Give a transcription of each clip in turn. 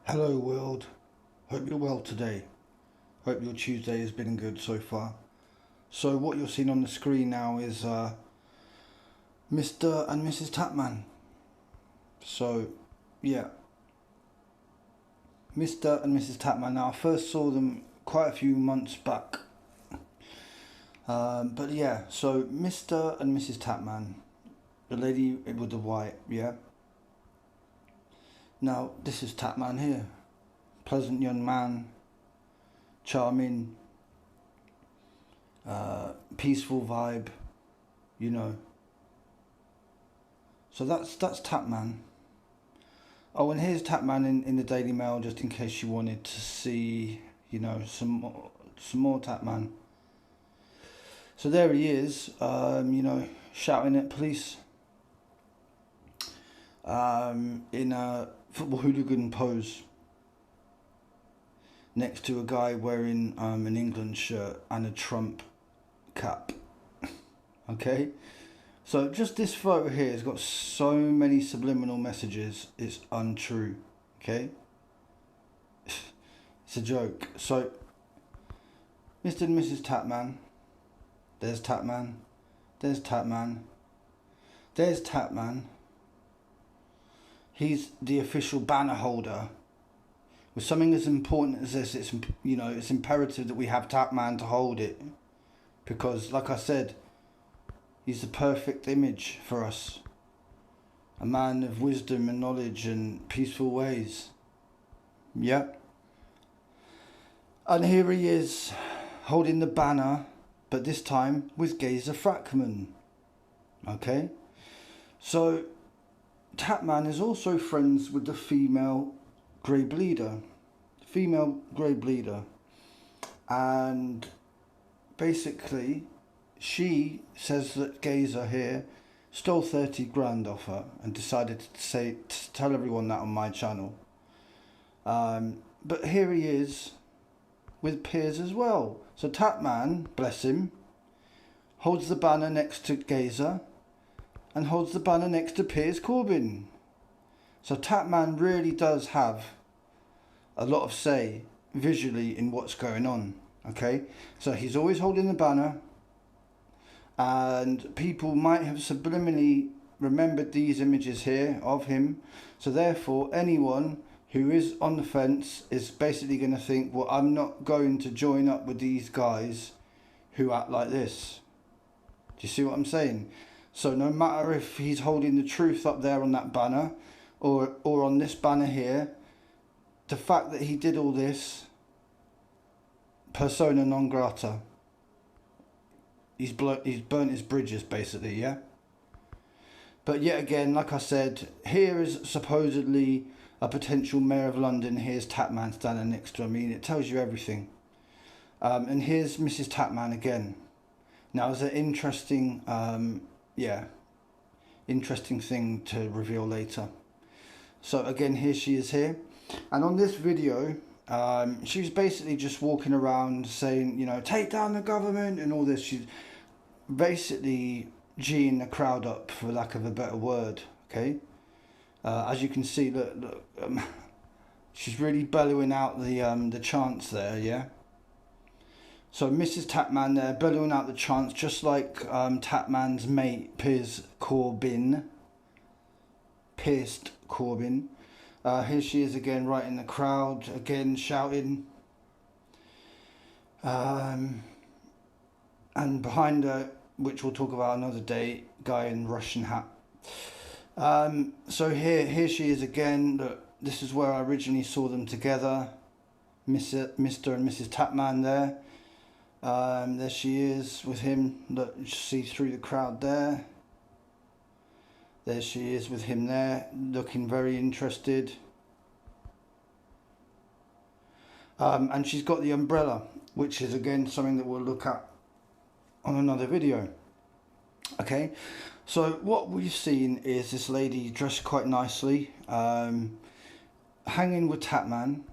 Hello world, hope you're well today. Hope your Tuesday has been good so far. So what you're seeing on the screen now is Mr. and Mrs. Tatman. So yeah, Mr. and Mrs. Tatman. Now I first saw them quite a few months back. But yeah, so Mr. and Mrs. Tatman, the lady with the white, yeah. Now this is Tatman here, pleasant young man, charming, peaceful vibe, you know. So that's Tatman. Oh, and here's Tatman in the Daily Mail, just in case you wanted to see, some more Tatman. So there he is, shouting at police in a football hooligan pose, next to a guy wearing an England shirt and a Trump cap. Okay. So just this photo here has got so many subliminal messages, it's untrue, okay? It's a joke. So, Mr. and Mrs. Tatman, there's Tatman, there's Tatman, there's Tatman. He's the official banner holder. With something as important as this, it's imperative that we have Tatman to hold it. Because, like I said, he's the perfect image for us. A man of wisdom and knowledge and peaceful ways. Yep. And here he is, holding the banner, but this time with Gazer Frackman. Okay? So, Tatman is also friends with the female grey bleeder. And basically, she says that Gazer here stole 30 grand off her and decided to tell everyone that on my channel. But here he is with Piers as well. So Tatman, bless him, holds the banner next to Gazer and holds the banner next to Piers Corbyn. So Tatman really does have a lot of say visually in what's going on. Okay, so he's always holding the banner. And people might have subliminally remembered these images here of him. So therefore, anyone who is on the fence is basically going to think, well, I'm not going to join up with these guys who act like this. Do you see what I'm saying? So no matter if he's holding the truth up there on that banner or on this banner here, the fact that he did all this, persona non grata. He's burnt his bridges, basically, yeah? But yet again, like I said, here is supposedly a potential mayor of London. Here's Tatman standing next to him. I mean, it tells you everything. And here's Mrs. Tatman again. Now, it's an interesting, interesting thing to reveal later. So again, here she is here. And on this video, she was basically just walking around saying, take down the government and all this. She's basically G'ing the crowd up, for lack of a better word, okay? As you can see, look, she's really bellowing out the chants there, yeah? So Mrs. Tatman there, bellowing out the chants, just like Tatman's mate, Piers Corbyn. Here she is again, right in the crowd, again shouting. And behind her, which we'll talk about another day, guy in Russian hat. So here she is again. Look, this is where I originally saw them together. Mr. and Mrs. Tatman there. There she is with him. Look, you see through the crowd there. There she is with him there, looking very interested. And she's got the umbrella, which is again something that we'll look at on another video. Okay, so what we've seen is this lady dressed quite nicely, hanging with Tatman,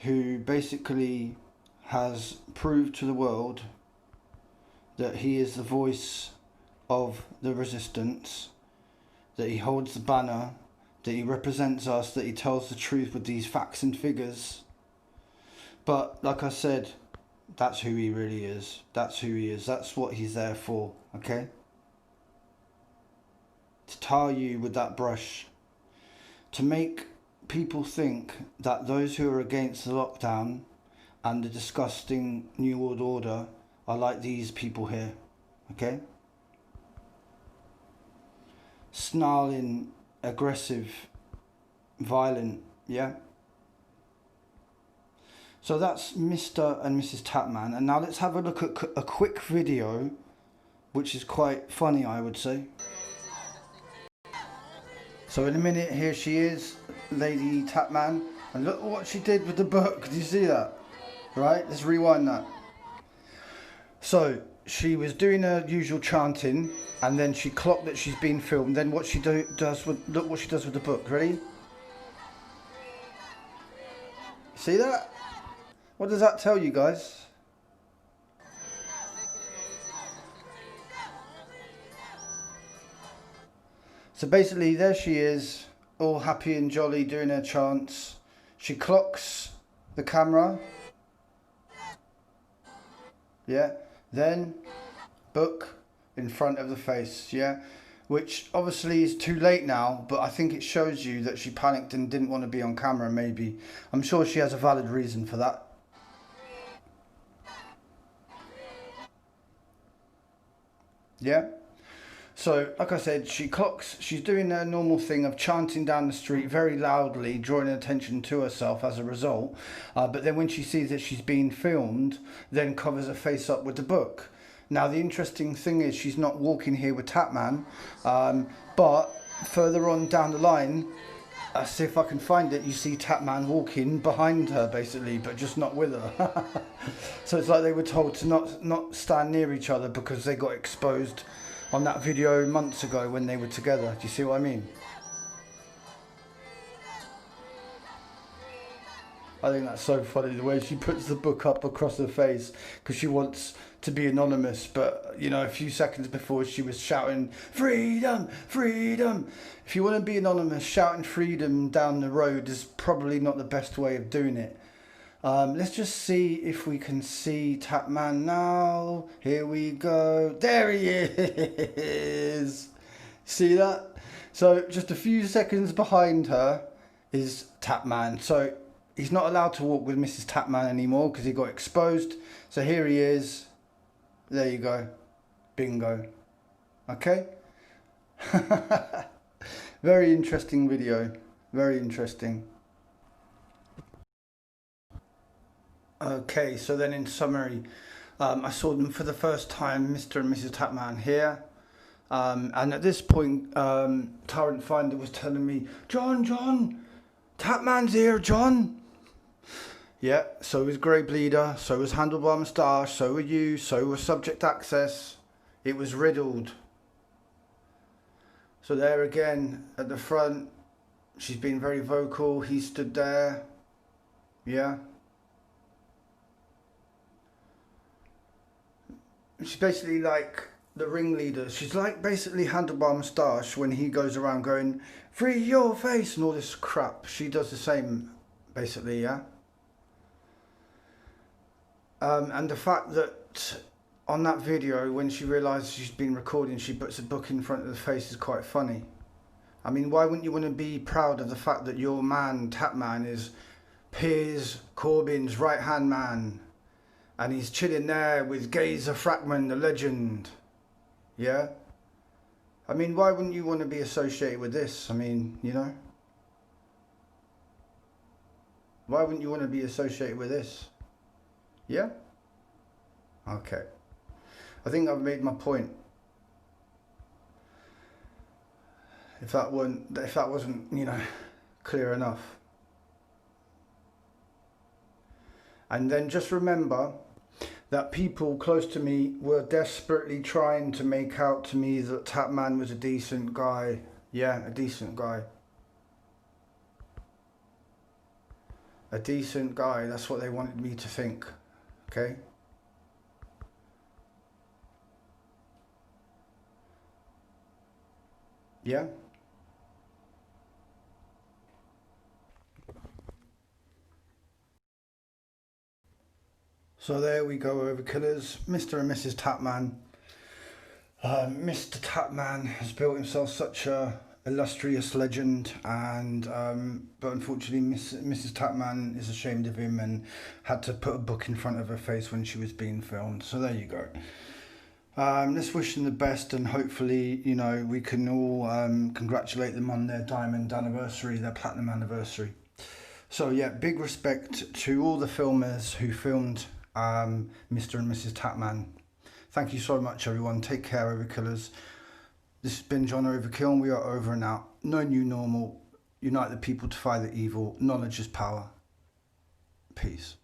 who basically has proved to the world that he is the voice of the resistance, that he holds the banner that he represents us, that he tells the truth with these facts and figures. But like I said, that's who he really is. That's who he is. That's what he's there for, okay? To tar you with that brush. To make people think that those who are against the lockdown and the disgusting New World Order are like these people here, okay? Snarling, aggressive, violent, yeah? So that's Mr. and Mrs. Tatman. And now let's have a look at a quick video, which is quite funny, I would say. So in a minute, here she is, Lady Tatman. And look what she did with the book. Do you see that? Right, let's rewind that. So she was doing her usual chanting, and then she clocked that she's been filmed. Then what she does with, look what she does with the book. Ready? See that? What does that tell you guys? So basically there she is, all happy and jolly doing her chants. She clocks the camera. Yeah. Then book in front of the face. Yeah. Which obviously is too late now, but I think it shows you that she panicked and didn't want to be on camera maybe. I'm sure she has a valid reason for that. Yeah. So, like I said, she's doing her normal thing of chanting down the street very loudly, drawing attention to herself as a result. But then when she sees that she's being filmed, then covers her face up with the book. Now, the interesting thing is she's not walking here with Tatman, but further on down the line, see if I can find it, you see Tatman walking behind her, basically, but just not with her. So it's like they were told to not stand near each other because they got exposed on that video months ago when they were together. Do you see what I mean? I think that's so funny, the way she puts the book up across her face because she wants to be anonymous. But, you know, a few seconds before she was shouting, freedom, freedom. If you want to be anonymous, shouting freedom down the road is probably not the best way of doing it. Let's just see if we can see Tatman now. Here we go. There he is. See that? So just a few seconds behind her is Tatman. So he's not allowed to walk with Mrs. Tatman anymore because he got exposed. So here he is. There you go. Bingo. Okay? Very interesting video. Very interesting. Okay, so then in summary, I saw them for the first time, Mr. and Mrs. Tatman here. And at this point, Torrent Finder was telling me, John, Tatman's here, John. Yeah, so was Grey Bleeder, so was Handlebar Moustache, so were you, so was Subject Access. It was riddled. So there again, at the front, she's been very vocal, he stood there. Yeah. She's basically like the ringleader. She's like basically Handlebar Moustache when he goes around going, free your face and all this crap. She does the same, basically, yeah? And the fact that on that video, when she realises she's been recording, she puts a book in front of the face is quite funny. I mean, why wouldn't you want to be proud of the fact that your man, Tatman, is Piers Corbyn's right-hand man? And he's chilling there with Gazer Frackman, the legend. Yeah? I mean, why wouldn't you want to be associated with this? I mean, you know? Why wouldn't you want to be associated with this? Yeah? Okay. I think I've made my point. If that wasn't, you know, clear enough. And then just remember that people close to me were desperately trying to make out to me that Tatman was a decent guy. Yeah, a decent guy. A decent guy, that's what they wanted me to think. Okay? Yeah? So there we go, Overkillers. Mr. and Mrs. Tatman. Mr. Tatman has built himself such a illustrious legend, and but unfortunately Mrs. Tatman is ashamed of him and had to put a book in front of her face when she was being filmed. So there you go. Let's wish them the best, and hopefully, you know, we can all congratulate them on their diamond anniversary, their platinum anniversary. So yeah, big respect to all the filmers who filmed Mr. and Mrs. Tatman. Thank you so much, everyone. Take care, Overkillers. This has been John Overkill, and we are over and out. No new normal. Unite the people to fight the evil. Knowledge is power. Peace.